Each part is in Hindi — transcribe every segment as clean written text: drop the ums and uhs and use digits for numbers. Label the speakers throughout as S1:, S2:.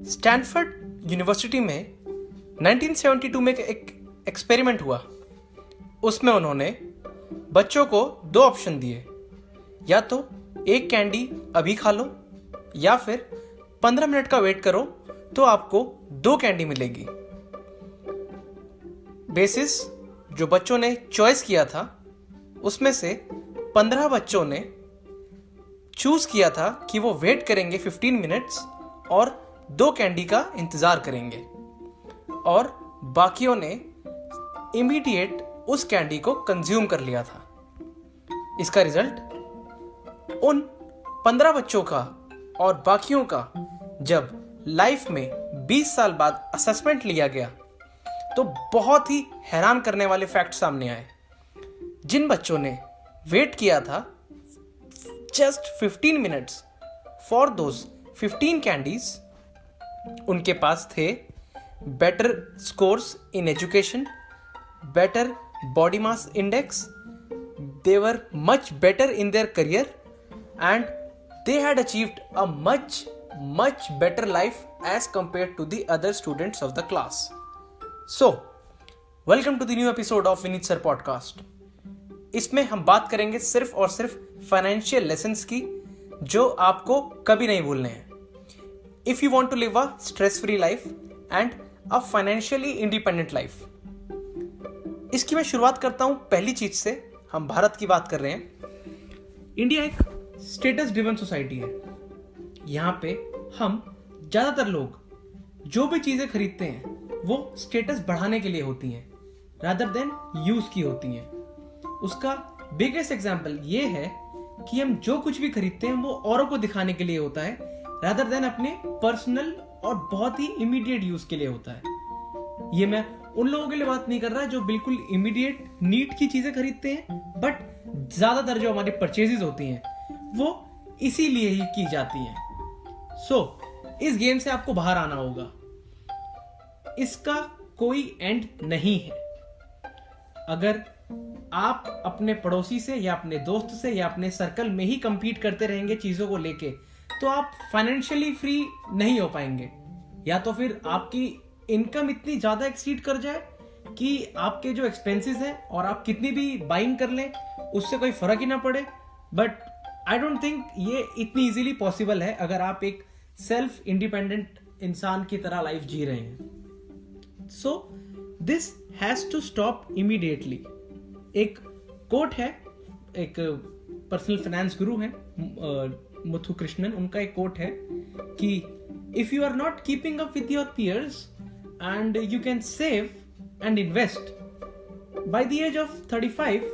S1: स्टैनफोर्ड यूनिवर्सिटी में 1972 में एक एक्सपेरिमेंट हुआ। उसमें उन्होंने बच्चों को दो ऑप्शन दिए, या तो एक कैंडी अभी खा लो या फिर 15 मिनट का वेट करो तो आपको दो कैंडी मिलेगी। बेसिस जो बच्चों ने चॉइस किया था उसमें से 15 बच्चों ने चूज किया था कि वो वेट करेंगे 15 मिनट्स और दो कैंडी का इंतजार करेंगे, और बाकियों ने इमीडिएट उस कैंडी को कंज्यूम कर लिया था। इसका रिजल्ट उन 15 बच्चों का और बाकियों का जब लाइफ में 20 साल बाद असेसमेंट लिया गया तो बहुत ही हैरान करने वाले फैक्ट सामने आए। जिन बच्चों ने वेट किया था just 15 minutes for those 15 candies, उनके पास थे better scores in education, better body mass index, they were much better in their career, and they had achieved a much better life as compared to the other students of the class. So, welcome to the new episode of Vinit Sir Podcast. इसमें हम बात करेंगे सिर्फ और सिर्फ फाइनेंशियल लेसन्स की जो आपको कभी नहीं भूलने हैं। If you want to live a stress-free life and a financially independent life. इसकी मैं शुरुआत करता हूं पहली चीज से। हम भारत की बात कर रहे हैं। इंडिया एक स्टेटस ड्रिवन सोसाइटी है। यहाँ पे हम ज़्यादातर लोग जो भी चीज़ें खरीदते हैं वो स्टेटस बढ़ाने के लिए होती हैं रादर देन यूज़ की होती हैं। उसका बिगेस्ट एग्जाम्पल ये है कि हम जो कुछ भी खरीदते हैं वो औरों को दिखाने के लिए होता है रादर देन अपने पर्सनल और बहुत ही इमीडिएट यूज़ के लिए होता है। ये मैं उन लोगों के लिए बात नहीं कर रहा जो बिल्कुल इमीडिएट नीड की चीजें खरीदते हैं, बट ज्यादातर जो हमारी परचेजेस होती हैं वो इसीलिए ही की जाती हैं। इस गेम से आपको बाहर आना होगा। इसका कोई एंड नहीं है। अगर आप अपने पड़ोसी से या अपने दोस्त से या अपने सर्कल में ही compete करते रहेंगे चीजों को लेके, तो आप फाइनेंशियली फ्री नहीं हो पाएंगे। या तो फिर आपकी इनकम इतनी ज्यादा एक्सीड कर जाए कि आपके जो एक्सपेंसेस हैं और आप कितनी भी बाइंग कर लें उससे कोई फर्क ही ना पड़े। बट आई डोंट थिंक ये इतनी इजीली पॉसिबल है अगर आप एक सेल्फ इंडिपेंडेंट इंसान की तरह लाइफ जी रहे हैं। So this has to stop immediately. एक कोट है, एक पर्सनल फाइनेंस गुरु है मुथु कृष्णन, उनका एक कोट है कि if you are not keeping up with your peers and you can save and invest, by the age of 35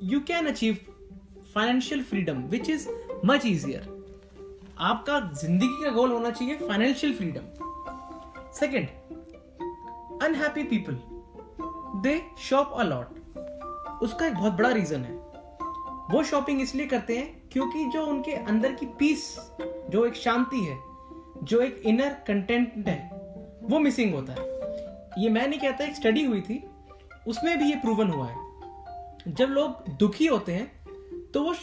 S1: you can achieve financial freedom which is much easier. आपका जिंदगी का गोल होना चाहिए financial freedom. Second, unhappy people they shop a lot. उसका एक बहुत बड़ा रीजन है। वो शॉपिंग इसलिए करते हैं क्योंकि जो उनके अंदर की पीस, जो एक शांति है, जो एक इनर कंटेंट है, वो मिसिंग होता है। ये मैं नहीं कहता, एक स्टडी हुई थी उसमें भी ये प्रूवन हुआ है। जब लोग दुखी होते हैं तो वो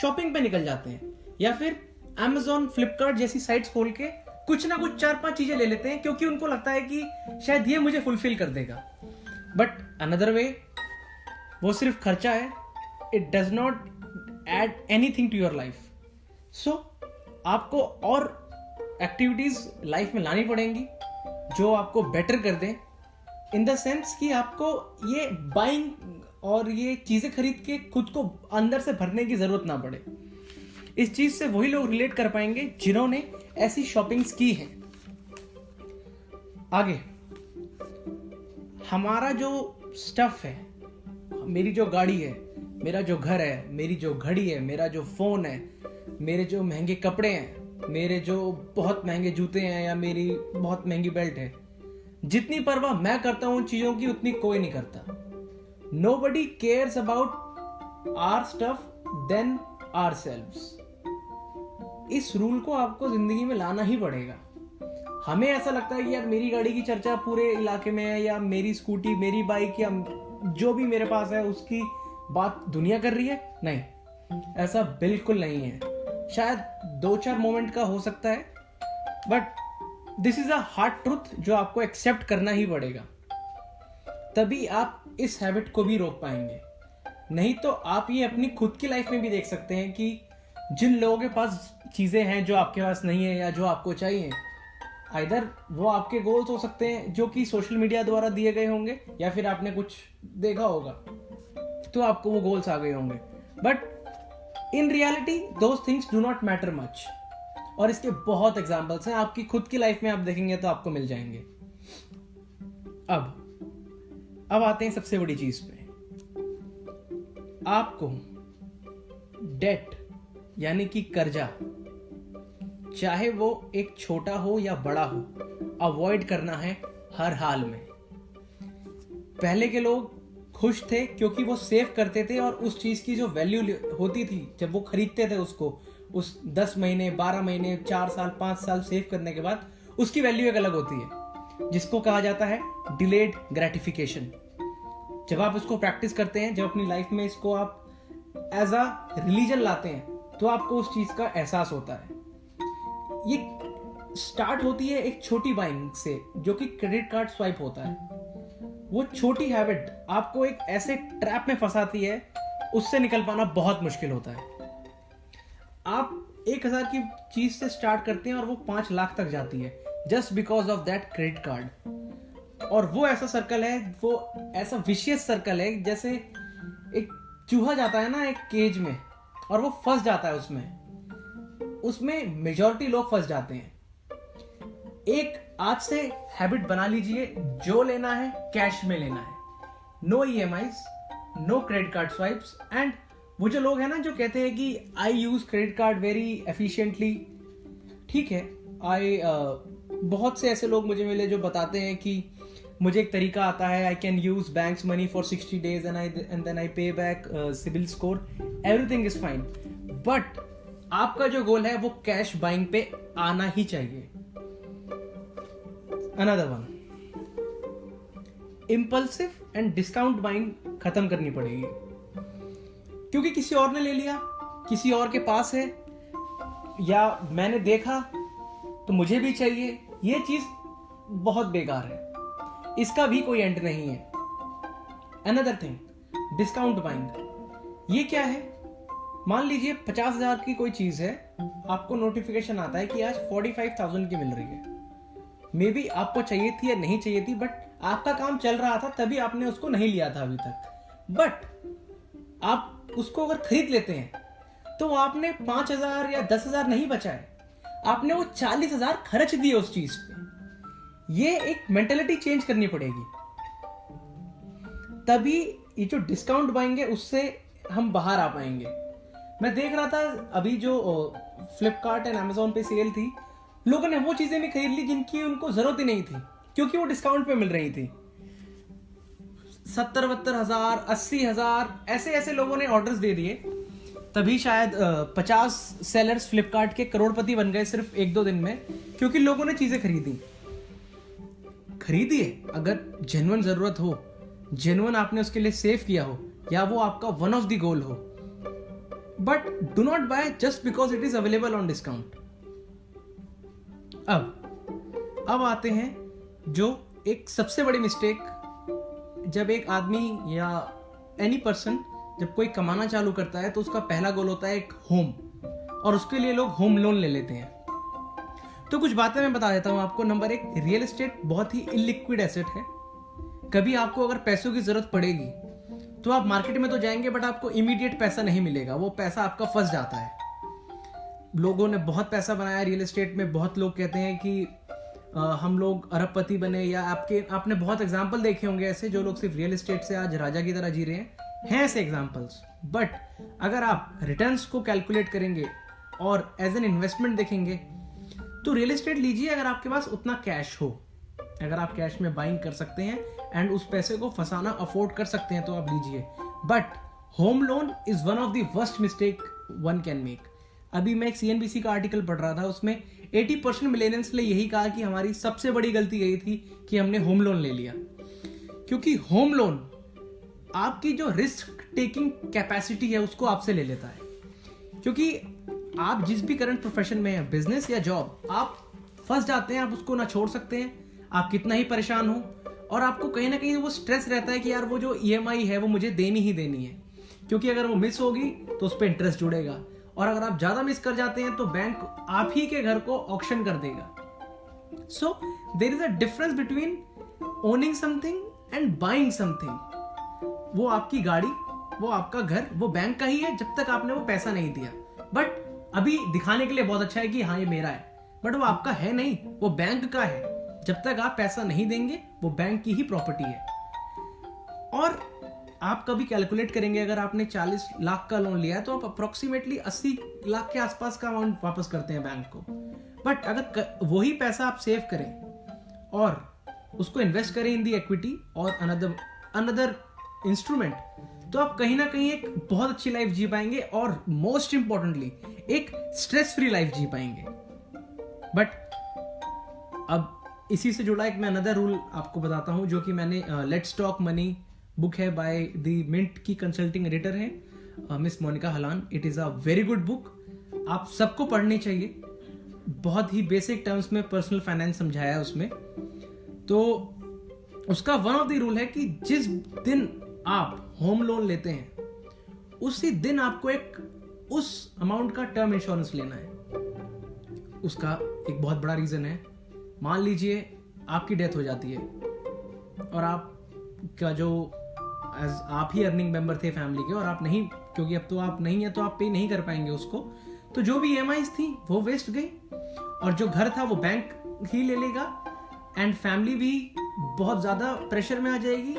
S1: शॉपिंग पे निकल जाते हैं या फिर Amazon, फ्लिपकार्ट जैसी साइट्स खोल के कुछ ना कुछ 4-5 चीजें ले लेते हैं क्योंकि उनको लगता है कि शायद ये मुझे फुलफिल कर देगा। बट अनदर वे, वो सिर्फ खर्चा है। It does not add anything to your life. So आपको और एक्टिविटीज लाइफ में लानी पड़ेंगी जो आपको बेटर कर दें, इन द सेंस कि आपको ये बाइंग और ये चीजें खरीद के खुद को अंदर से भरने की जरूरत ना पड़े। इस चीज से वही लोग रिलेट कर पाएंगे जिन्होंने ऐसी शॉपिंग्स की हैं। आगे, हमारा जो स्टफ है, मेरी जो गाड़ी है, मेरा जो घर है, मेरी जो घड़ी है, मेरा जो फोन है, मेरे जो महंगे कपड़े हैं, मेरे जो बहुत महंगे जूते हैं या मेरी बहुत महंगी बेल्ट है, जितनी परवाह मैं करता हूं चीजों की उतनी कोई नहीं करता। Nobody cares about our stuff than ourselves. इस रूल को आपको जिंदगी में लाना ही पड़ेगा। हमें ऐसा लगता है कि यार मेरी गाड़ी की चर्चा पूरे इलाके में है, या मेरी स्कूटी, मेरी बाइक, या जो भी मेरे पास है उसकी बात दुनिया कर रही है। नहीं, ऐसा बिल्कुल नहीं है। शायद 2-4 मोमेंट का हो सकता है, but this is a hard truth जो आपको एक्सेप्ट करना ही पड़ेगा, तभी आप इस हैबिट को भी रोक पाएंगे। नहीं तो आप ये अपनी खुद की लाइफ में भी देख सकते हैं कि जिन लोगों के पास चीजें हैं जो आपके पास नहीं है या जो आपको चाहिए, आइदर वो आपके गोल्स हो सकते हैं जो कि सोशल मीडिया द्वारा दिए गए होंगे, या फिर आपने कुछ देखा होगा तो आपको वो गोल्स आ गए होंगे, but in reality those things do not matter much. और इसके बहुत एग्जांपल्स हैं, आपकी खुद की लाइफ में आप देखेंगे तो आपको मिल जाएंगे। अब आते हैं सबसे बड़ी चीज पे। आपको डेट यानी कि कर्जा, चाहे वो एक छोटा हो या बड़ा हो, अवॉइड करना है हर हाल में। पहले के लोग खुश थे क्योंकि वो सेव करते थे और उस चीज की जो वैल्यू होती थी जब वो खरीदते थे उसको, उस 10 महीने 12 महीने 4 साल 5 साल सेव करने के बाद उसकी वैल्यू एक अलग होती है, जिसको कहा जाता है डिलेड ग्रेटिफिकेशन। जब आप उसको प्रैक्टिस करते हैं, जब अपनी लाइफ में इसको आप एज अ रिलीजन लाते हैं, तो आपको उस चीज का एहसास होता है। ये स्टार्ट होती है एक छोटी बाइंग से, जो कि क्रेडिट कार्ड स्वाइप होता है। वो छोटी हैबिट आपको एक ऐसे ट्रैप में फंसाती है, उससे निकल पाना बहुत मुश्किल होता है। आप 1000 की चीज से स्टार्ट करते हैं और वो 5 लाख तक जाती है, just because of that credit card. और वो ऐसा सर्कल है, वो ऐसा विशियस सर्कल है, जैसे एक चूहा जाता है ना एक केज में और वो फंस जाता है उसमें मेजॉरिटी लोग फंस जाते हैं। एक आज से हैबिट बना लीजिए, जो लेना है कैश में लेना है, no EMIs, no credit card swipes. And वो जो लोग हैं ना जो कहते हैं कि I use credit card very efficiently, ठीक है, बहुत से ऐसे लोग मुझे मिले जो बताते हैं कि मुझे एक तरीका आता है, I can use banks money for 60 days and then I pay back CIBIL score, everything is fine. But आपका जो गोल है वो कैश बाइंग पे आना ही चाहिए। Another one, impulsive and discount buying खत्म करनी पड़ेगी, क्योंकि किसी और ने ले लिया, किसी और के पास है, या मैंने देखा तो मुझे भी चाहिए, ये चीज बहुत बेकार है, इसका भी कोई एंड नहीं है। Another thing, discount buying. ये क्या है? मान लीजिए 50,000 की कोई चीज है, आपको नोटिफिकेशन आता है कि आज 45,000 की मिल रही है। मे बी आपको चाहिए थी या नहीं चाहिए थी, बट आपका काम चल रहा था तभी आपने उसको नहीं लिया था अभी तक। बट आप उसको अगर खरीद लेते हैं तो आपने 5,000 या 10,000 नहीं बचाए, आपने वो 40,000 खर्च दिए उस चीज पे। ये एक मेंटेलिटी चेंज करनी पड़ेगी, तभी ये जो डिस्काउंट बाइंग है उससे हम बाहर आ पाएंगे। मैं देख रहा था अभी जो फ्लिपकार्ट एंड अमेजोन पे सेल थी, लोगों ने वो चीजें भी खरीद ली जिनकी उनको जरूरत ही नहीं थी, क्योंकि वो डिस्काउंट पे मिल रही थी। 70-72,000 80,000 ऐसे ऐसे लोगों ने ऑर्डर्स दे दिए, तभी शायद 50 सेलर्स फ्लिपकार्ट के करोड़पति बन गए सिर्फ 1-2 दिन में, क्योंकि लोगों ने चीजें खरीदिए। अगर जेन्युइन जरूरत हो, जेन्युइन आपने उसके लिए सेव किया हो, या वो आपका वन ऑफ द गोल हो, but do not by just because it is available on discount. अब आते हैं जो एक सबसे बड़ी मिस्टेक, जब एक आदमी या एनी पर्सन जब कोई कमाना चालू करता है तो उसका पहला गोल होता है एक होम, और उसके लिए लोग होम लोन ले लेते हैं। तो कुछ बातें मैं बता देता हूं आपको। नंबर 1, रियल एस्टेट बहुत ही इलिक्विड एसेट है। कभी आपको अगर पैसों की जरूरत पड़ेगी तो आप मार्केट में तो जाएंगे, बट आपको इमीडिएट पैसा नहीं मिलेगा, वो पैसा आपका फंस जाता है। लोगों ने बहुत पैसा बनाया रियल एस्टेट में, बहुत लोग कहते हैं कि हम लोग अरबपति बने, या आपने बहुत एग्जाम्पल देखे होंगे ऐसे, जो लोग सिर्फ रियल एस्टेट से आज राजा की तरह जी रहे हैं ऐसे एग्जाम्पल्स। बट अगर आप रिटर्न्स को कैलकुलेट करेंगे और एज एन इन्वेस्टमेंट देखेंगे तो रियल एस्टेट लीजिए अगर आपके पास उतना कैश हो, अगर आप कैश में बाइंग कर सकते हैं एंड उस पैसे को फंसाना अफोर्ड कर सकते हैं तो आप लीजिए। But home loan is one of the worst mistake one can make. अभी मैं एक CNBC का आर्टिकल पढ़ रहा था, उसमें 80% मिलेनियल्स ने यही कहा कि हमारी सबसे बड़ी गलती यही थी कि हमने होम लोन ले लिया, क्योंकि होम लोन आपकी जो रिस्क टेकिंग कैपेसिटी है उसको आपसे ले लेता है। क्योंकि आप जिस भी करंट प्रोफेशन में हैं, बिजनेस या जॉब, आप फंस जाते हैं, आप उसको ना छोड़ सकते हैं, आप कितना ही परेशान हो, और आपको कहीं ना कहीं वो स्ट्रेस रहता है कि यार वो जो EMI है वो मुझे देनी ही देनी है, क्योंकि अगर वो मिस होगी तो उस पर इंटरेस्ट जुड़ेगा, और अगर आप ज्यादा मिस कर जाते हैं तो बैंक आप ही के घर को ऑक्शन कर देगा. So there is a difference between owning something and buying something. वो आपकी गाड़ी, वो आपका घर, वो बैंक का ही है जब तक आपने वो पैसा नहीं दिया. बट अभी दिखाने के लिए बहुत अच्छा है कि हाँ ये मेरा है, बट वो आपका है नहीं, वो बैंक का है. जब तक आप पैसा नहीं देंगे वो बैंक की ही प्रॉपर्टी है. और आप कभी कैलकुलेट करेंगे, अगर आपने 40 लाख का लोन लिया है तो आप अप्रोक्सीमेटली 80 लाख के आसपास का अमाउंट वापस करते हैं बैंक को. बट अगर वही पैसा आप सेव करें और उसको इन्वेस्ट करें इन दी इक्विटी और अनदर इंस्ट्रूमेंट, तो आप कहीं ना कहीं एक बहुत अच्छी लाइफ जी पाएंगे, और मोस्ट इंपॉर्टेंटली एक स्ट्रेस फ्री लाइफ जी पाएंगे. बट अब इसी से जुड़ा एक मैं अनदर रूल आपको बताता हूं, जो कि मैंने लेट्स टॉक मनी बुक है बाय द मिंट की कंसल्टिंग एडिटर है miss Monika Halan. It is a very good book, आप सबको पढ़नी चाहिए. बहुत ही बेसिक टर्म्स में पर्सनल फाइनेंस समझाया है उसमें. तो उसका वन ऑफ द रूल है कि जिस दिन आप होम लोन लेते हैं उसी दिन आपको एक उस अमाउंट का टर्म इंश्योरेंस लेना है. उसका एक बहुत बड़ा रीजन है, मान लीजिए आपकी डेथ हो जाती है और आपका जो आप ही अर्निंग मेंबर थे फैमिली के, और आप नहीं, क्योंकि अब तो आप नहीं है तो आप पे नहीं कर पाएंगे उसको, तो जो भी EMIs थी वो वेस्ट गई, और जो घर था वो बैंक ही ले लेगा, एंड फैमिली भी बहुत ज्यादा प्रेशर में आ जाएगी.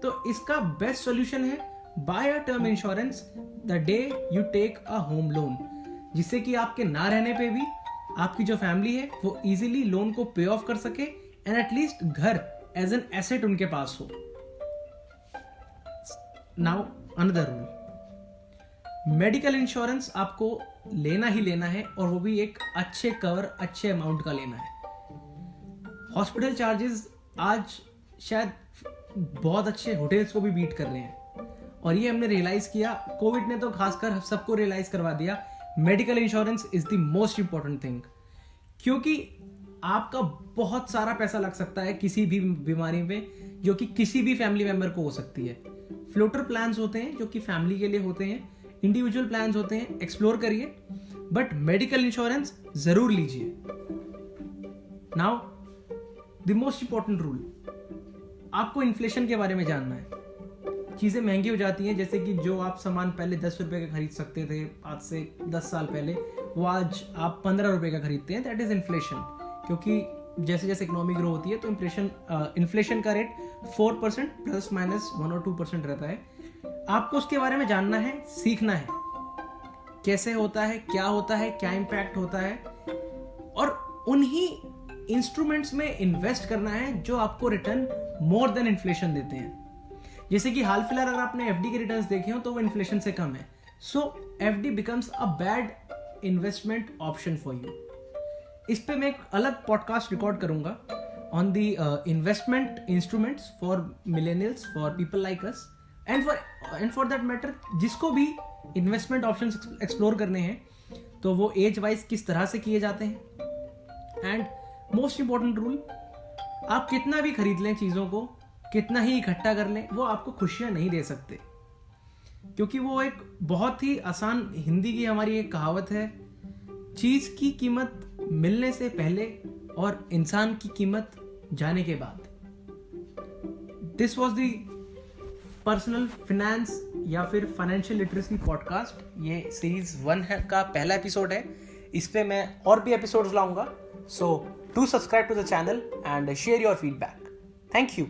S1: तो इसका बेस्ट सॉल्यूशन है buy a term insurance the day you take a home loan, जिससे कि आपके ना रहने पे भी आपकी जो फैमिली है वो इजीली लोन को पे ऑफ कर सके, एंड एटलीस्ट घर एज एन एसेट उनके पास हो. Now another rule, medical insurance आपको लेना ही लेना है, और वो भी एक अच्छे कवर, अच्छे अमाउंट का लेना है. हॉस्पिटल चार्जेस आज शायद बहुत अच्छे होटल्स को भी बीट कर रहे हैं, और ये हमने रियलाइज किया, कोविड ने तो खासकर सबको रियलाइज करवा दिया, medical insurance is the most important thing. क्योंकि आपका बहुत सारा पैसा लग सकता है किसी भी बीमारी में, जो कि किसी भी फैमिली मेंबर को हो सकती है. फ्लोटर प्लान्स होते हैं जो कि फैमिली के लिए होते हैं, इंडिविजुअल प्लान्स होते हैं, एक्सप्लोर करिए, बट मेडिकल इंश्योरेंस जरूर लीजिए. Now the most important rule, आपको इन्फ्लेशन के बारे में जानना है. चीजें महंगी हो जाती हैं, जैसे कि जो आप सामान पहले 10 रुपए का खरीद सकते थे आज से 10 साल पहले, वो आज आप 15 रुपए का खरीदते हैं. That is inflation. क्योंकि जैसे जैसे इकोनॉमी ग्रो होती है तो इन्फ्लेशन का रेट 4% प्लस माइनस 1 और 2% रहता है. आपको उसके बारे में जानना है, सीखना है, कैसे होता है, क्या इम्पैक्ट होता है, और उन्हीं इंस्ट्रूमेंट्स में इन्वेस्ट करना है जो आपको रिटर्न मोर देन इन्फ्लेशन देते हैं. जैसे कि हाल फिलहाल अगर आपने FD के रिटर्न्स देखे हो तो वो इन्फ्लेशन से कम है. सो FD becomes a bad investment option for you. इस पे मैं एक अलग पॉडकास्ट रिकॉर्ड करूंगा on the investment instruments for millennials, for people like us, and for that matter जिसको भी इन्वेस्टमेंट ऑप्शंस एक्सप्लोर करने हैं तो वो एज वाइज किस तरह से किए जाते हैं. एंड मोस्ट इंपॉर्टेंट रूल, आप कितना भी खरीद लें चीजों को, कितना ही इकट्ठा कर लें, वो आपको खुशियां नहीं दे सकते. क्योंकि वो एक बहुत ही आसान, हिंदी की हमारी एक कहावत है, चीज की कीमत मिलने से पहले और इंसान की कीमत जाने के बाद. This was the personal finance या फिर फाइनेंशियल लिटरेसी पॉडकास्ट. ये सीरीज 1 का पहला एपिसोड है. इस पे मैं और भी एपिसोड्स लाऊंगा. So do subscribe to the channel and share your feedback. Thank you.